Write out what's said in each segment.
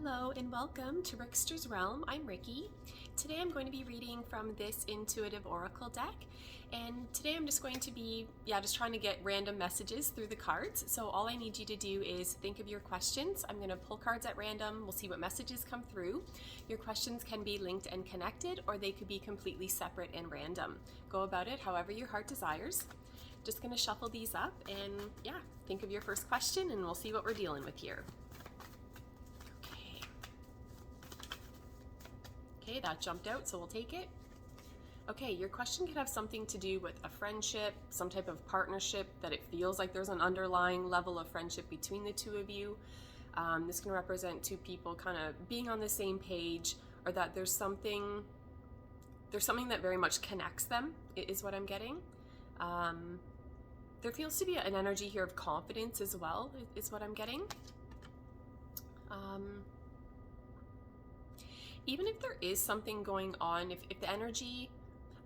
Hello and welcome to Rickster's Realm. I'm Ricky. Today I'm going to be reading from this intuitive oracle deck, and today I'm just going to be just trying to get random messages through the cards. So all I need you to do is think of your questions. I'm going to pull cards at random. We'll see what messages come through. Your questions can be linked and connected, or they could be completely separate and random. Go about it however your heart desires. Just going to shuffle these up and think of your first question and we'll see what we're dealing with here. Okay, that jumped out, so we'll take it. Okay, your question could have something to do with a friendship, some type of partnership, that it feels like there's an underlying level of friendship between the two of you. This can represent two people kind of being on the same page, or that there's something that very much connects them, is what I'm getting. There feels to be an energy here of confidence as well, is what I'm getting. Even if there is something going on, if the energy,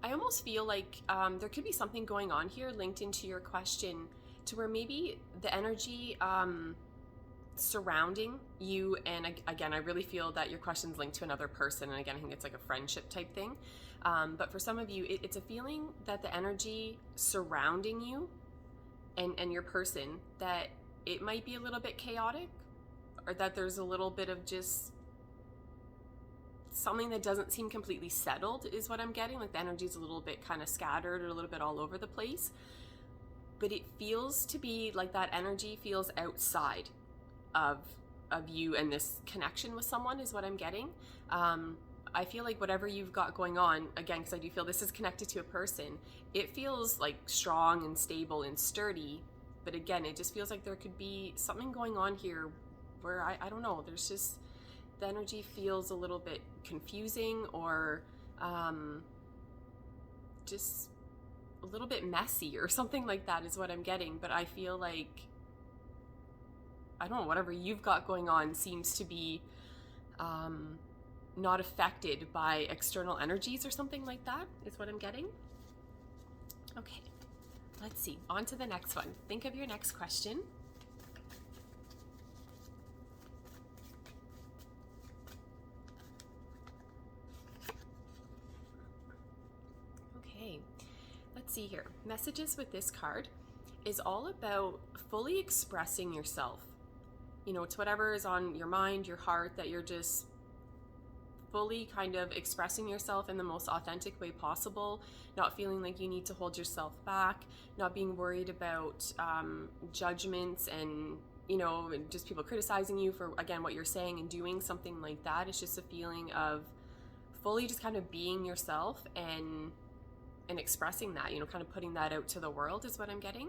I almost feel like there could be something going on here linked into your question, to where maybe the energy surrounding you, and again, I really feel that your question's linked to another person, and again, I think it's like a friendship type thing. But for some of you, it's a feeling that the energy surrounding you and your person, that it might be a little bit chaotic, or that there's a little bit of just something that doesn't seem completely settled, is what I'm getting. Like the energy's a little bit kind of scattered or a little bit all over the place, but it feels to be like that energy feels outside of you and this connection with someone, is what I'm getting. I feel like whatever you've got going on, again, because I do feel this is connected to a person, it feels like strong and stable and sturdy, but again, it just feels like there could be something going on here where I don't know, there's just, the energy feels a little bit confusing, or just a little bit messy or something like that, is what I'm getting. But I feel like, I don't know, whatever you've got going on seems to be not affected by external energies or something like that, is what I'm getting. Okay, let's see, on to the next one. Think of your next question. Let's see here. Messages with this card is all about fully expressing yourself. You know, it's whatever is on your mind, your heart, that you're just fully kind of expressing yourself in the most authentic way possible, not feeling like you need to hold yourself back, not being worried about judgments and, you know, just people criticizing you for, again, what you're saying and doing, something like that. It's just a feeling of fully just kind of being yourself and expressing that, you know, kind of putting that out to the world, is what I'm getting.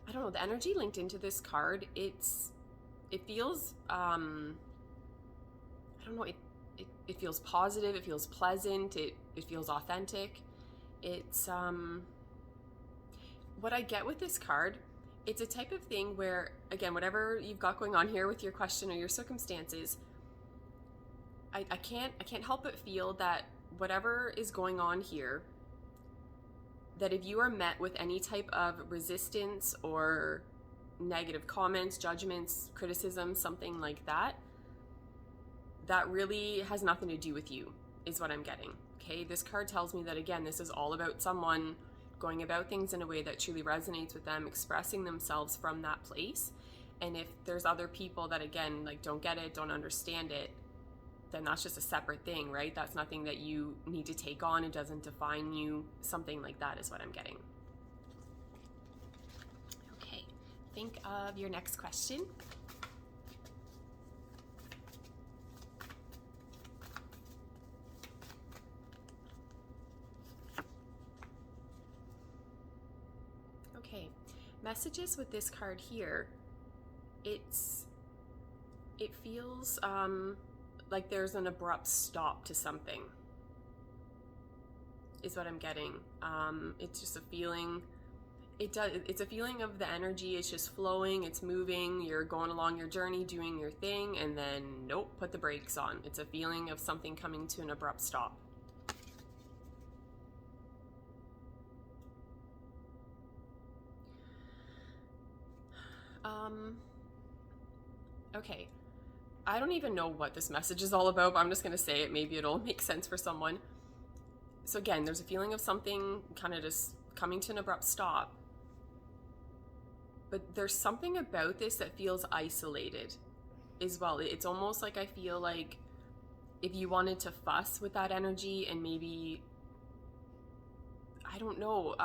I don't know, the energy linked into this card, it feels, I don't know, it feels positive, it feels pleasant, it feels authentic. It's, what I get with this card, it's a type of thing where, again, whatever you've got going on here with your question or your circumstances, I can't help but feel that whatever is going on here, that if you are met with any type of resistance or negative comments, judgments, criticism, something like that, that really has nothing to do with you, is what I'm getting. Okay, this card tells me that, again, this is all about someone going about things in a way that truly resonates with them, expressing themselves from that place. And if there's other people that, again, like don't get it, don't understand it, then that's just a separate thing, right? That's nothing that you need to take on. It doesn't define you. Something like that is what I'm getting. Okay, think of your next question. Okay, messages with this card here, it feels like there's an abrupt stop to something, is what I'm getting. It's just a feeling, it's a feeling of the energy, it's just flowing, it's moving, you're going along your journey, doing your thing, and then nope, put the brakes on. It's a feeling of something coming to an abrupt stop. Um, okay. I don't even know what this message is all about, but I'm just going to say it. Maybe it'll make sense for someone. So again, there's a feeling of something kind of just coming to an abrupt stop. But there's something about this that feels isolated as well. It's almost like I feel like if you wanted to fuss with that energy and maybe, I don't know,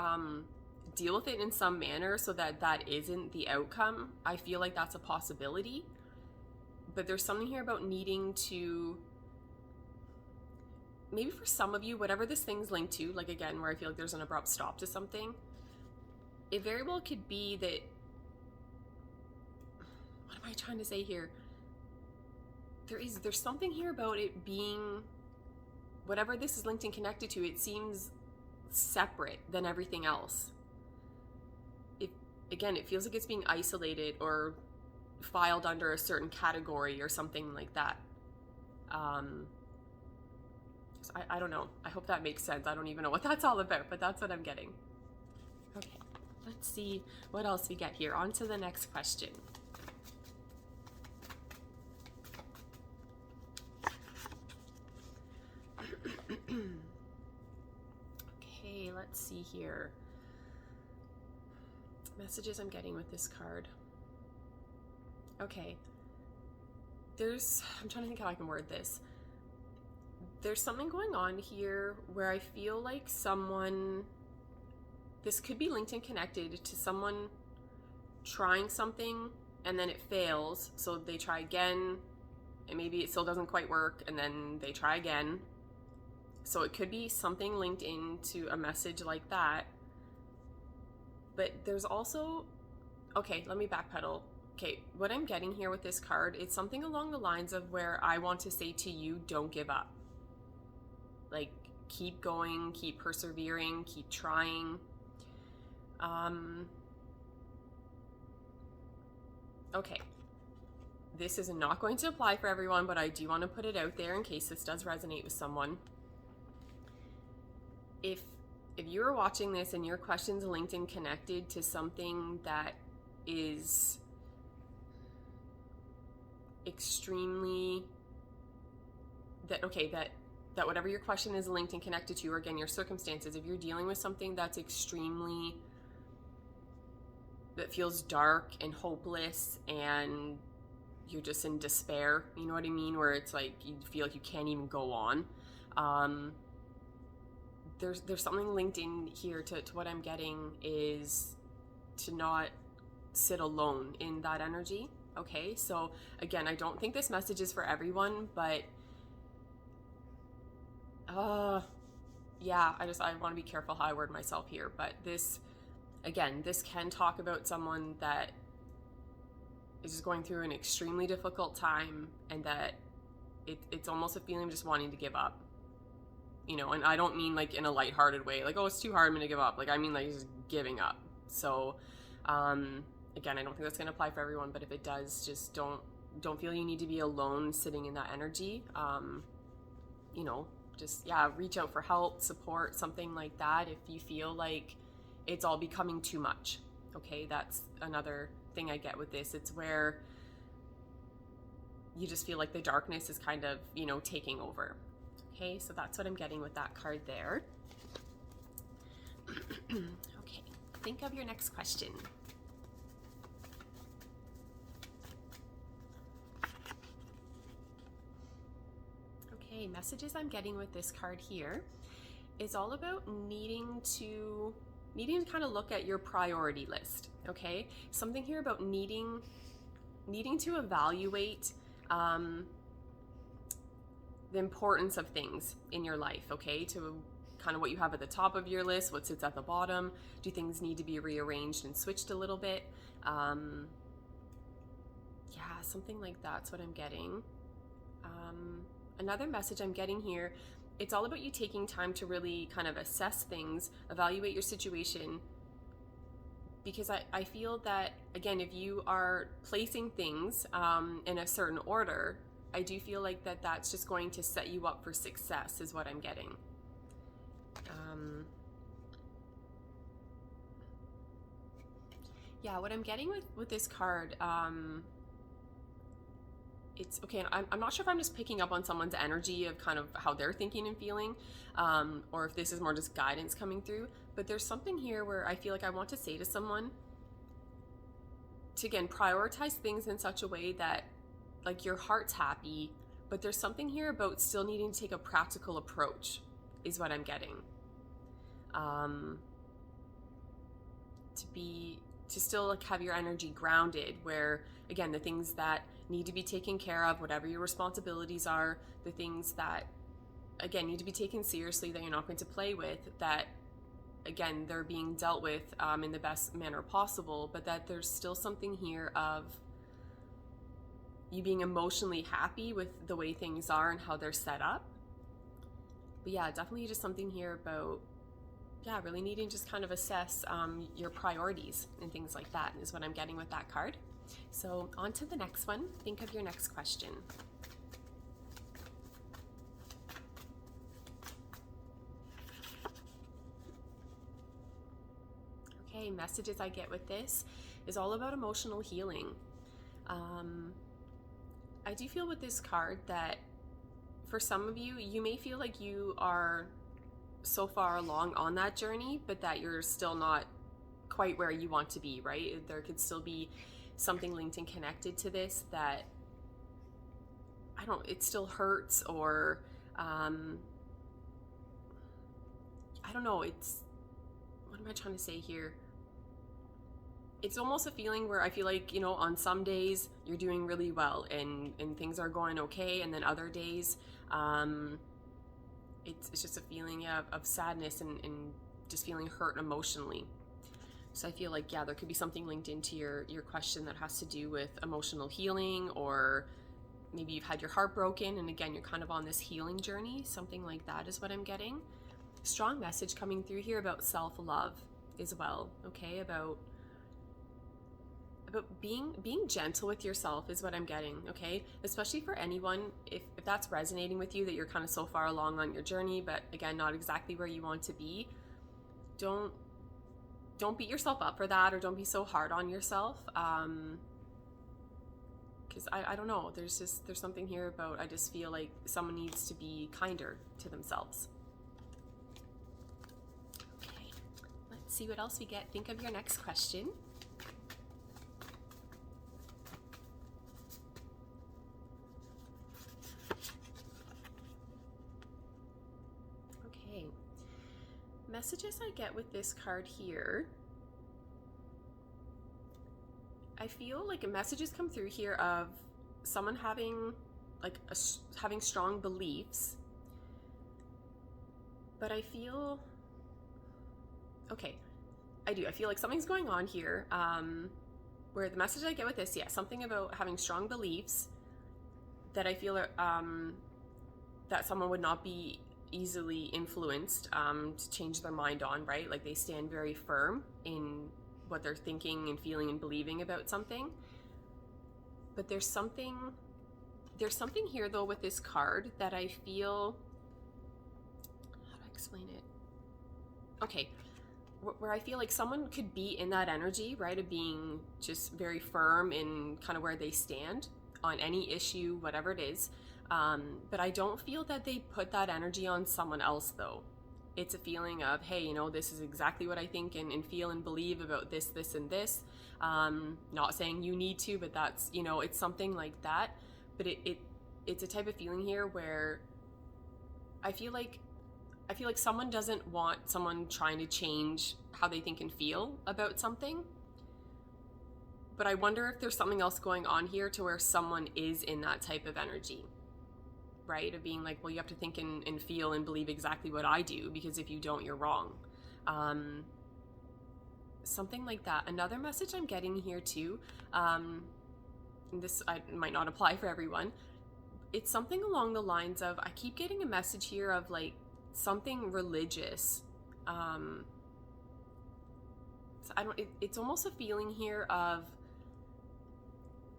deal with it in some manner so that that isn't the outcome, I feel like that's a possibility. But there's something here about needing to, maybe for some of you, whatever this thing's linked to, like again, where I feel like there's an abrupt stop to something, it very well could be that, what am I trying to say here? There's something here about it being, whatever this is linked and connected to, it seems separate than everything else. It feels like it's being isolated or filed under a certain category or something like that. So I don't know. I hope that makes sense. I don't even know what that's all about, but that's what I'm getting. Okay, let's see what else we get here. On to the next question. Okay, let's see here. Messages I'm getting with this card. Okay. I'm trying to think how I can word this. There's something going on here where I feel like this could be linked and connected to someone trying something and then it fails, so they try again, and maybe it still doesn't quite work, and then they try again. So it could be something linked into a message like that. But there's also, okay, let me backpedal. Okay, what I'm getting here with this card, it's something along the lines of where I want to say to you, don't give up. Like, keep going, keep persevering, keep trying. Okay, this is not going to apply for everyone, but I do want to put it out there in case this does resonate with someone. If you're watching this and your question's linked and connected to something that is extremely, that whatever your question is linked and connected to, or again, your circumstances, if you're dealing with something that feels dark and hopeless and you're just in despair, you know what I mean? Where it's like, you feel like you can't even go on. There's something linked in here to what I'm getting is to not sit alone in that energy. Okay, so again, I don't think this message is for everyone, but yeah, I want to be careful how I word myself here, but this can talk about someone that is just going through an extremely difficult time, and that it's almost a feeling of just wanting to give up. You know, and I don't mean like in a lighthearted way, like, oh, it's too hard, I'm gonna give up. Like, I mean like just giving up. So, again, I don't think that's gonna apply for everyone, but if it does, just don't feel you need to be alone sitting in that energy. You know, just, yeah, reach out for help, support, something like that if you feel like it's all becoming too much. Okay, that's another thing I get with this. It's where you just feel like the darkness is kind of, you know, taking over. Okay, so that's what I'm getting with that card there. Okay, think of your next question. Okay, messages I'm getting with this card here is all about needing to kind of look at your priority list. Okay, something here about needing to evaluate the importance of things in your life, okay? To kind of what you have at the top of your list, what sits at the bottom. Do things need to be rearranged and switched a little bit? Yeah, something like that's what I'm getting. Another message I'm getting here, it's all about you taking time to really kind of assess things, evaluate your situation, because I feel that, again, if you are placing things in a certain order, I do feel like that's just going to set you up for success is what I'm getting. Yeah, what I'm getting with this card, it's okay. And I'm not sure if I'm just picking up on someone's energy of kind of how they're thinking and feeling, or if this is more just guidance coming through. But there's something here where I feel like I want to say to someone to, again, prioritize things in such a way that, like, your heart's happy, but there's something here about still needing to take a practical approach, is what I'm getting. To still, like, have your energy grounded, where, again, the things that need to be taken care of, whatever your responsibilities are, the things that, again, need to be taken seriously, that you're not going to play with, that, again, they're being dealt with in the best manner possible, but that there's still something here of you being emotionally happy with the way things are and how they're set up. But yeah, definitely just something here about, yeah, really needing to just kind of assess your priorities and things like that is what I'm getting with that card. So on to the next one. Think of your next question. Okay, messages I get with this is all about emotional healing. I do feel with this card that for some of you, you may feel like you are so far along on that journey, but that you're still not quite where you want to be, right? There could still be something linked and connected to this that, it still hurts, or I don't know, what am I trying to say here? It's almost a feeling where I feel like, on some days you're doing really well and things are going okay, and then other days, it's just a feeling of sadness and just feeling hurt emotionally. So I feel like, yeah, there could be something linked into your question that has to do with emotional healing, or maybe you've had your heart broken and again, you're kind of on this healing journey. Something like that is what I'm getting. Strong message coming through here about self-love as well, okay? About being gentle with yourself is what I'm getting, okay? Especially for anyone, if that's resonating with you, that you're kind of so far along on your journey, but again, not exactly where you want to be. Don't beat yourself up for that, or don't be so hard on yourself. Because I don't know, there's something here about, I just feel like someone needs to be kinder to themselves. Okay, let's see what else we get. Think of your next question. Okay, messages I get with this card here, I feel like messages come through here of someone having having strong beliefs, but I feel, okay, I feel like something's going on here, where the message I get with this, yeah, something about having strong beliefs that I feel that someone would not be easily influenced to change their mind on, right? Like, they stand very firm in what they're thinking and feeling and believing about something. But there's something here though with this card that I feel, how do I explain it? Okay, where I feel like someone could be in that energy, right, of being just very firm in kind of where they stand on any issue, whatever it is. But I don't feel that they put that energy on someone else though. It's a feeling of, hey, this is exactly what I think and feel and believe about this, this, and this. Not saying you need to, but that's, it's something like that. But it's a type of feeling here where I feel like someone doesn't want someone trying to change how they think and feel about something. But I wonder if there's something else going on here to where someone is in that type of energy, right? Of being like, well, you have to think and feel and believe exactly what I do, because if you don't, you're wrong. Something like that. Another message I'm getting here too, and this might not apply for everyone, it's something along the lines of, I keep getting a message here of like something religious. So it's almost a feeling here of,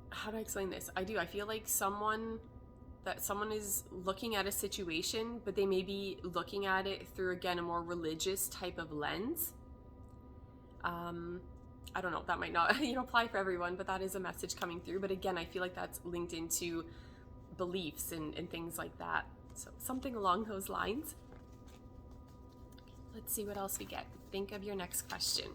how do I explain this? I feel like someone is looking at a situation, but they may be looking at it through, again, a more religious type of lens. I don't know, that might not, apply for everyone, but that is a message coming through. But again, I feel like that's linked into beliefs and things like that. So something along those lines. Let's see what else we get. Think of your next question.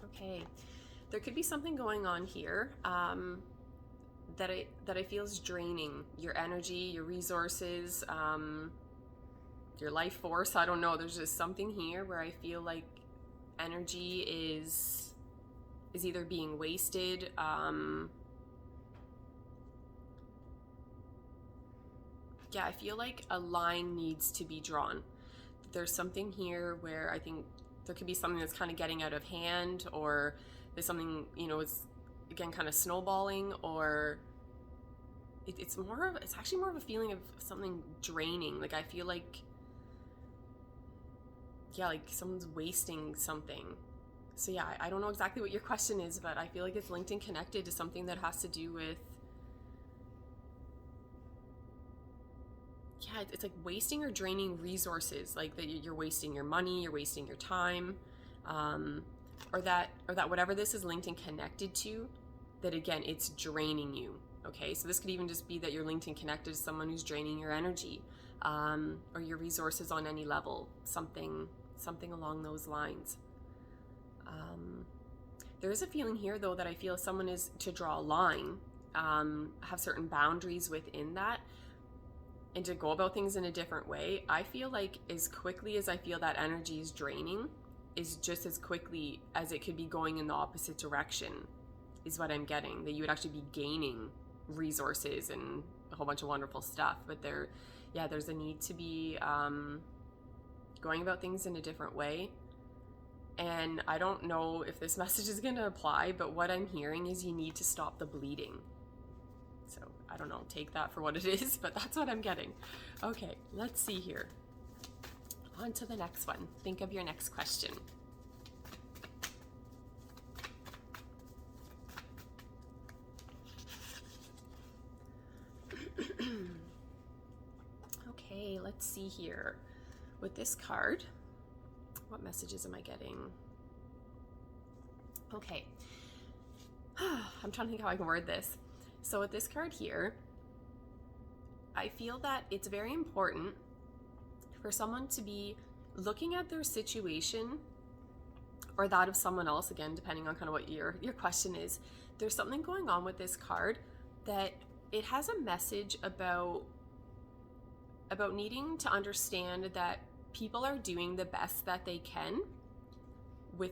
Okay, there could be something going on here that I feel is draining your energy, your resources, your life force. I don't know. There's just something here where I feel like energy is either being wasted. Yeah, I feel like a line needs to be drawn. There's something here where I think there could be something that's kind of getting out of hand, or there's something, is again kind of snowballing, or it's actually more of a feeling of something draining. Like I feel like, yeah, like someone's wasting something. So yeah, I don't know exactly what your question is, but I feel like it's linked and connected to something that has to do with, yeah, it's like wasting or draining resources, like that you're wasting your money, you're wasting your time, or that whatever this is linked and connected to, that again, it's draining you. Okay, so this could even just be that you're linked and connected to someone who's draining your energy, or your resources on any level, something along those lines. There is a feeling here though that I feel someone is to draw a line, have certain boundaries within that, and to go about things in a different way. I feel like as quickly as I feel that energy is draining is just as quickly as it could be going in the opposite direction, is what I'm getting. That you would actually be gaining resources and a whole bunch of wonderful stuff. But there's a need to be going about things in a different way. And I don't know if this message is going to apply, but what I'm hearing is you need to stop the bleeding. So I don't know, take that for what it is, but that's what I'm getting. Okay, let's see here. On to the next one. Think of your next question. Okay, let's see here. With this card, what messages am I getting? Okay. I'm trying to think how I can word this. So with this card here, I feel that it's very important for someone to be looking at their situation or that of someone else, again, depending on kind of what your question is. There's something going on with this card that it has a message about needing to understand that people are doing the best that they can with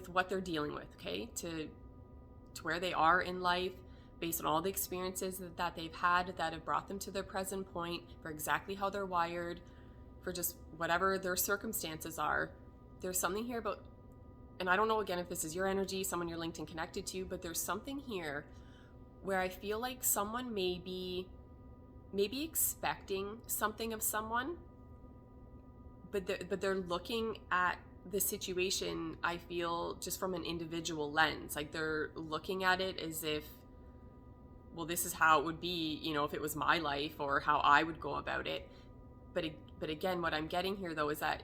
what they're dealing with, okay? To where they are in life, based on all the experiences that they've had that have brought them to their present point, for exactly how they're wired, for just whatever their circumstances are. There's something here about, and I don't know again if this is your energy, someone you're linked and connected to, but there's something here where I feel like someone may be expecting something of someone, but they're looking at the situation, I feel, just from an individual lens. Like they're looking at it as if, well, this is how it would be, if it was my life, or how I would go about it. But again, what I'm getting here though is that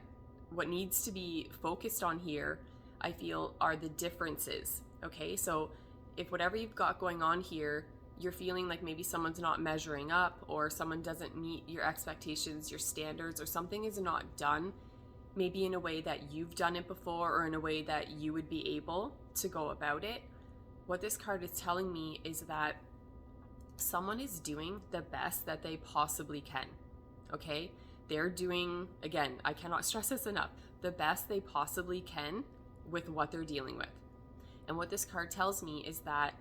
what needs to be focused on here, I feel, are the differences. Okay, so if whatever you've got going on here, you're feeling like maybe someone's not measuring up, or someone doesn't meet your expectations, your standards, or something is not done, maybe in a way that you've done it before, or in a way that you would be able to go about it. What this card is telling me is that someone is doing the best that they possibly can, okay? They're doing, again, I cannot stress this enough, the best they possibly can with what they're dealing with. And what this card tells me is that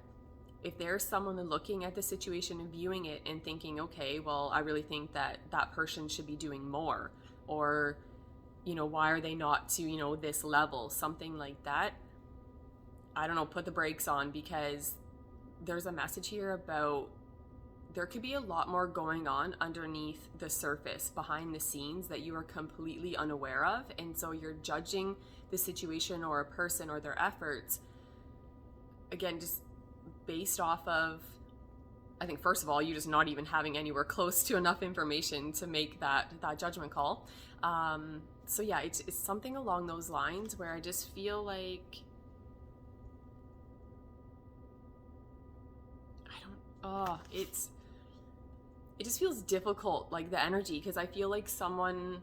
if there's someone looking at the situation and viewing it and thinking, okay, well, I really think that person should be doing more, or, why are they not to, this level, something like that, I don't know, put the brakes on, because there's a message here about there could be a lot more going on underneath the surface, behind the scenes, that you are completely unaware of. And so you're judging the situation or a person or their efforts, again, just based off of I think first of all, you just not even having anywhere close to enough information to make that judgment call. So yeah, it's something along those lines where I just feel like it just feels difficult, like the energy, because I feel like someone's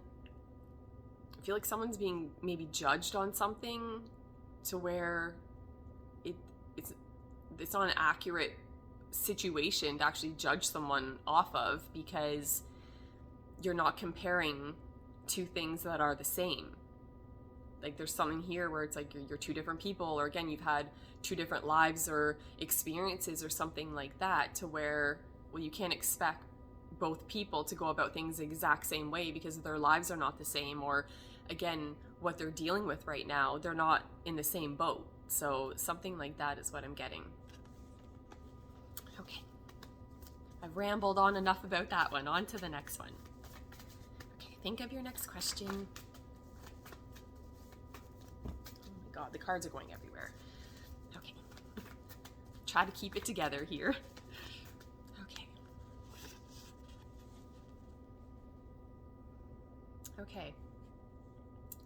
being maybe judged on something to where it it's it's not an accurate situation to actually judge someone off of, because you're not comparing two things that are the same. Like there's something here where it's like you're two different people, or again, you've had two different lives or experiences or something like that, to where, well, you can't expect both people to go about things the exact same way because their lives are not the same, or again, what they're dealing with right now, they're not in the same boat. So something like that is what I'm getting. Okay, I've rambled on enough about that one. On to the next one. Okay, think of your next question. Oh my god, the cards are going everywhere. Okay, try to keep it together here. Okay,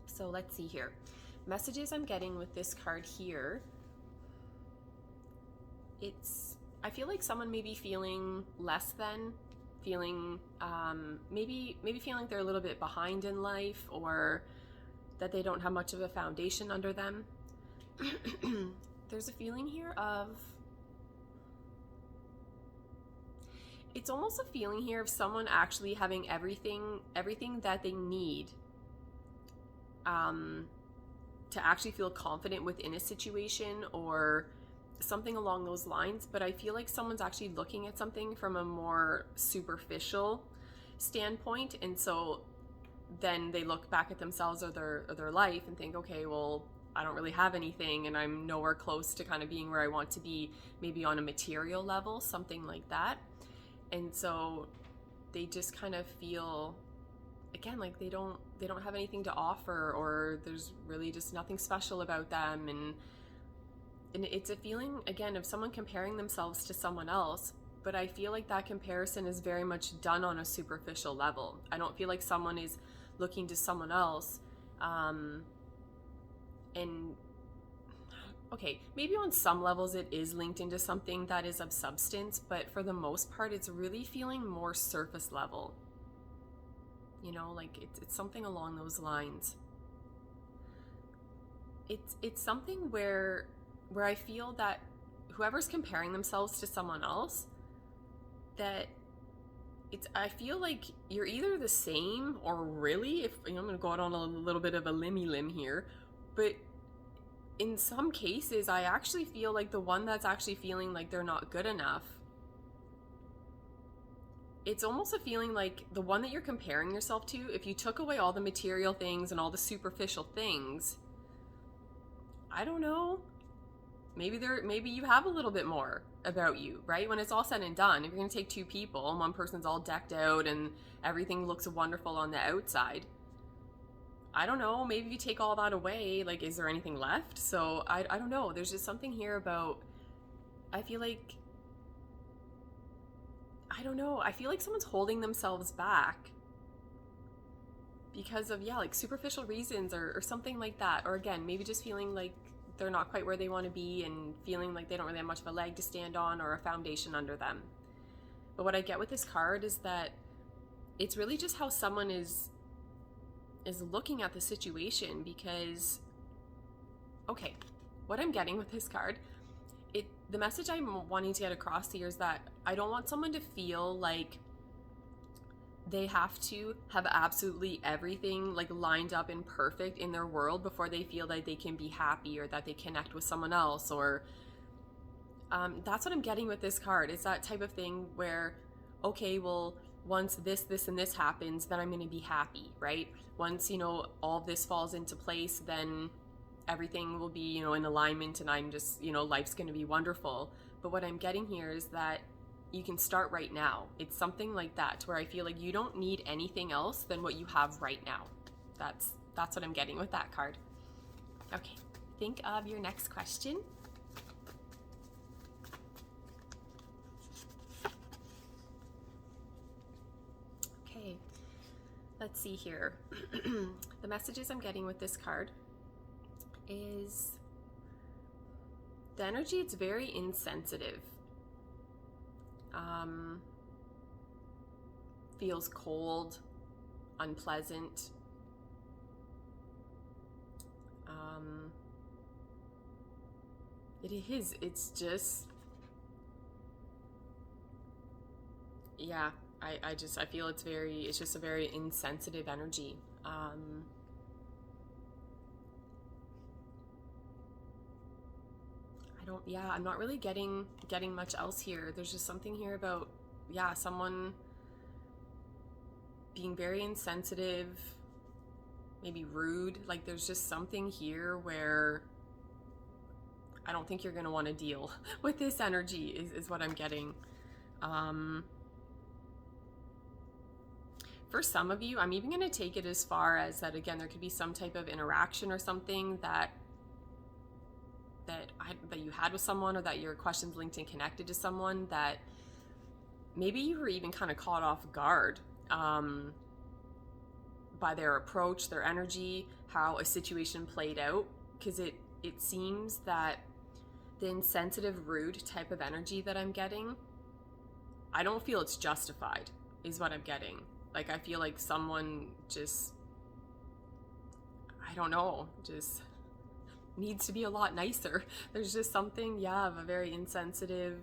so let's see here. Messages I'm getting with this card here. I feel like someone may be feeling less than, feeling, maybe feeling they're a little bit behind in life, or that they don't have much of a foundation under them. There's a feeling here of, it's almost a feeling here of someone actually having everything that they need to actually feel confident within a situation or something along those lines. But I feel like someone's actually looking at something from a more superficial standpoint, and so then they look back at themselves or their life and think, okay, well, I don't really have anything, and I'm nowhere close to kind of being where I want to be, maybe on a material level, something like that. And so they just kind of feel, again, like they don't have anything to offer, or there's really just nothing special about them. And it's a feeling, again, of someone comparing themselves to someone else, but I feel like that comparison is very much done on a superficial level. I don't feel like someone is looking to someone else and okay, maybe on some levels it is linked into something that is of substance, but for the most part, it's really feeling more surface level. You know, like it's something along those lines. It's something where I feel that whoever's comparing themselves to someone else, that I feel like you're either the same, or really, if I'm going to go out on a little bit of a limb here, but in some cases, I actually feel like the one that's actually feeling like they're not good enough, it's almost a feeling like the one that you're comparing yourself to, if you took away all the material things and all the superficial things, I don't know, maybe you have a little bit more about you, right? When it's all said and done, if you're going to take two people and one person's all decked out and everything looks wonderful on the outside, I don't know, maybe if you take all that away, like, is there anything left? So I don't know. There's just something here about, I feel like, I don't know. I feel like someone's holding themselves back because of, yeah, like superficial reasons or something like that. Or again, maybe just feeling like they're not quite where they want to be and feeling like they don't really have much of a leg to stand on or a foundation under them. But what I get with this card is that it's really just how someone is looking at the situation, because, okay, what I'm getting with this card, the message I'm wanting to get across here is that I don't want someone to feel like they have to have absolutely everything like lined up and perfect in their world before they feel like they can be happy or that they connect with someone else, or that's what I'm getting with this card. It's that type of thing where, okay, well, once this and this happens, then I'm going to be happy, right? Once, all of this falls into place, then everything will be, in alignment, and I'm just, life's going to be wonderful. But what I'm getting here is that you can start right now. It's something like that, to where I feel like you don't need anything else than what you have right now. That's what I'm getting with that card. Okay, think of your next question. Let's see here. The messages I'm getting with this card is the energy, it's very insensitive. Feels cold, unpleasant. It is. It's just, yeah. I feel it's just a very insensitive energy. I'm not really getting much else here. There's just something here about, yeah, someone being very insensitive, maybe rude. Like there's just something here where I don't think you're going to want to deal with this energy is what I'm getting. For some of you, I'm even going to take it as far as that, again, there could be some type of interaction or something that you had with someone, or that your question's linked and connected to someone that maybe you were even kind of caught off guard by their approach, their energy, how a situation played out. Because it seems that the insensitive, rude type of energy that I'm getting, I don't feel it's justified, is what I'm getting. Like, I feel like someone just, I don't know, just needs to be a lot nicer. There's just something, yeah, of a very insensitive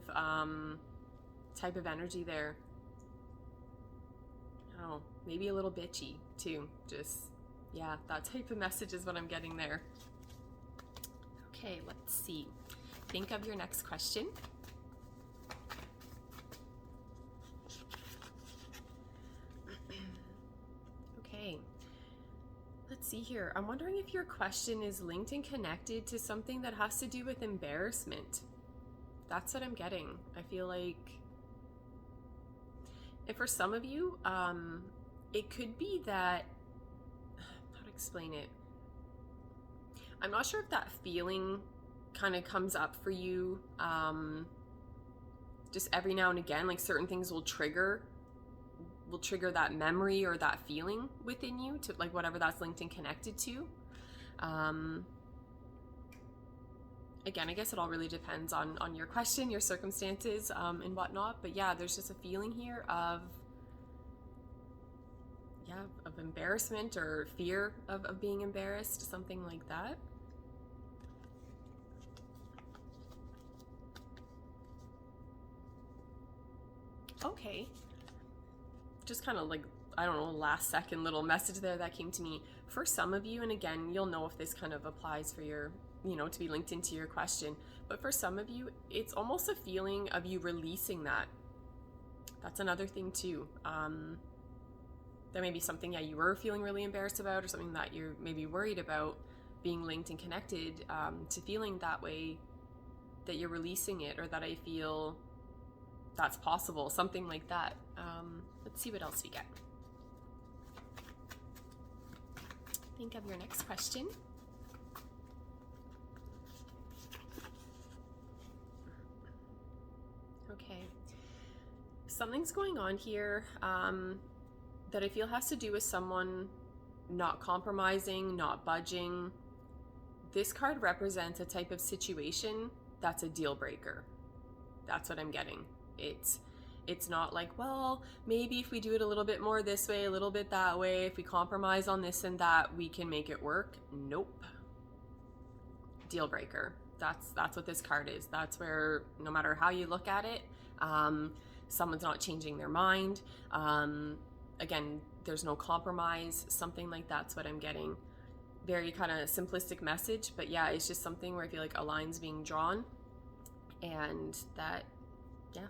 type of energy there. Oh, maybe a little bitchy too. Just, yeah, that type of message is what I'm getting there. Okay, let's see. Think of your next question. Okay, let's see here. I'm wondering if your question is linked and connected to something that has to do with embarrassment. That's what I'm getting. I feel like, and for some of you, it could be that, how to explain it? I'm not sure if that feeling kind of comes up for you just every now and again. Like certain things will trigger that memory or that feeling within you, to like whatever that's linked and connected to. Again, I guess it all really depends on your question, your circumstances, and whatnot. But yeah, there's just a feeling here of embarrassment or fear of being embarrassed, something like that. Okay. Just kind of like, I don't know, last second little message there that came to me. For some of you, and again, you'll know if this kind of applies for your, to be linked into your question, but for some of you, it's almost a feeling of you releasing that. That's another thing too. There may be something, you were feeling really embarrassed about, or something that you're maybe worried about being linked and connected to feeling that way, that you're releasing it, or that I feel that's possible, something like that. Let's see what else we get. Think of your next question. Okay. Something's going on here that I feel has to do with someone not compromising, not budging. This card represents a type of situation that's a deal breaker. That's what I'm getting. It's not like, well, maybe if we do it a little bit more this way, a little bit that way, if we compromise on this and that, we can make it work. Nope. Deal breaker. That's what this card is. That's where, no matter how you look at it, someone's not changing their mind. Again, there's no compromise, something like that's what I'm getting. Very kind of simplistic message, but yeah, it's just something where I feel like a line's being drawn, and that,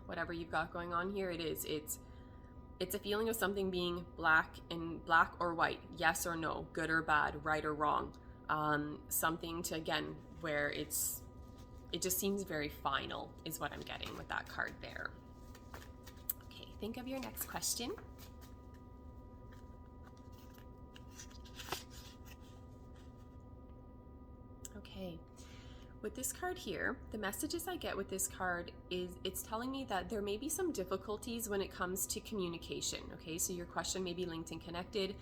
whatever you've got going on here, it's a feeling of something being black or white, yes or no, good or bad, right or wrong. Something to, again, where it just seems very final is what I'm getting with that card there. Okay, think of your next question. Okay, With this card here, the messages I get with this card is it's telling me that there may be some difficulties when it comes to communication. Okay, so your question may be linked and connected.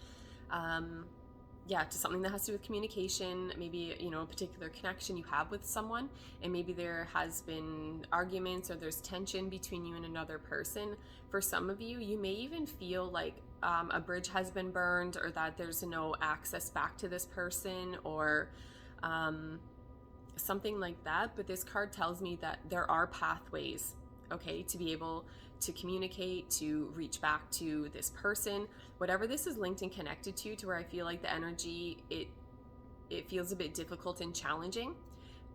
To something that has to do with communication, maybe, a particular connection you have with someone, and maybe there has been arguments or there's tension between you and another person. For some of you, you may even feel like a bridge has been burned, or that there's no access back to this person, or something like that. But this card tells me that there are pathways, okay, to be able to communicate, to reach back to this person, whatever this is linked and connected to where I feel like the energy, it feels a bit difficult and challenging.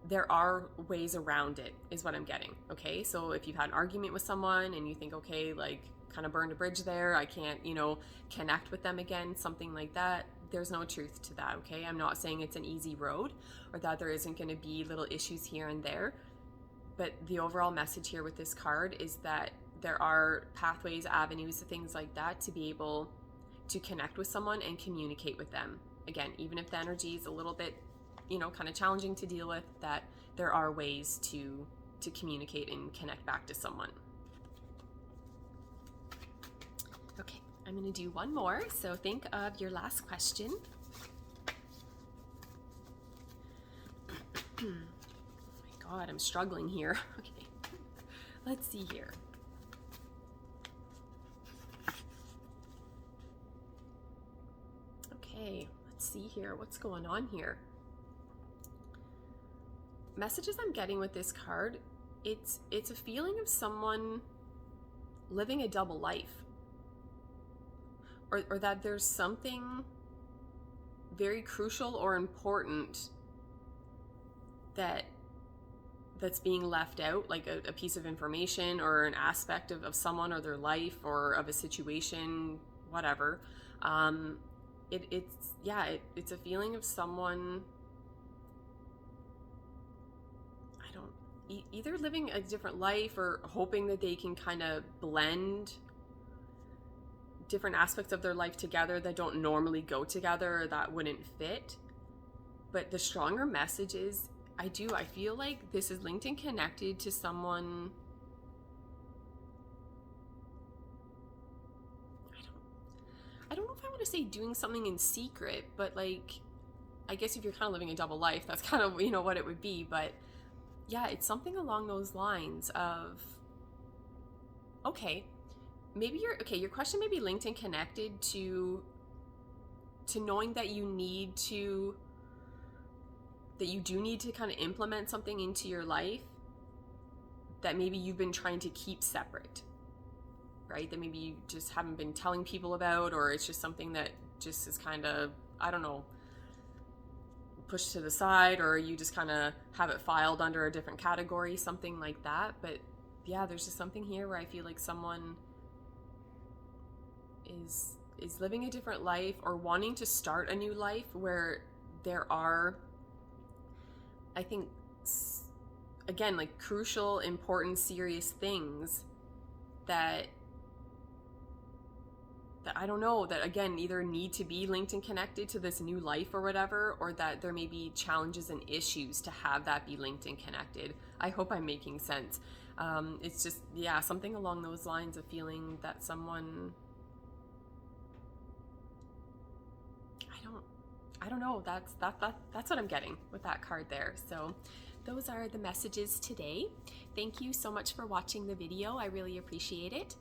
There are ways around it, is what I'm getting. Okay, so if you've had an argument with someone and you think, okay, like kind of burned a bridge there, I can't, connect with them again, something like that, there's no truth to that. Okay, I'm not saying it's an easy road or that there isn't going to be little issues here and there, but the overall message here with this card is that there are pathways, avenues, things like that to be able to connect with someone and communicate with them. Again, even if the energy is a little bit, kind of challenging to deal with, that there are ways to communicate and connect back to someone. Okay, I'm going to do one more. So think of your last question. Oh my God, I'm struggling here. Okay, let's see here. Okay, let's see here. What's going on here? Messages I'm getting with this card, it's a feeling of someone living a double life. Or that there's something very crucial or important that's being left out, like a piece of information or an aspect of someone or their life or of a situation, whatever. It's a feeling of someone, either living a different life or hoping that they can kind of blend different aspects of their life together that don't normally go together or that wouldn't fit. But the stronger message is, I feel like this is linked and connected to someone. I don't know if I want to say doing something in secret, but like, I guess if you're kind of living a double life, that's kind of, what it would be. But yeah, it's something along those lines of, okay, maybe your question may be linked and connected to knowing that you do need to kind of implement something into your life that maybe you've been trying to keep separate, right? That maybe you just haven't been telling people about, or it's just something that just is kind of, I don't know, pushed to the side, or you just kind of have it filed under a different category, something like that. But yeah, there's just something here where I feel like someone is living a different life or wanting to start a new life where there are, I think, again, like crucial, important, serious things that I don't know, that again either need to be linked and connected to this new life or whatever, or that there may be challenges and issues to have that be linked and connected. I hope I'm making sense. It's just, yeah, something along those lines of feeling that someone, I don't know, that's what I'm getting with that card there. So those are the messages today. Thank you so much for watching the video. I really appreciate it.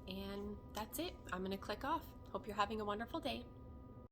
And that's it. I'm going to click off. Hope you're having a wonderful day.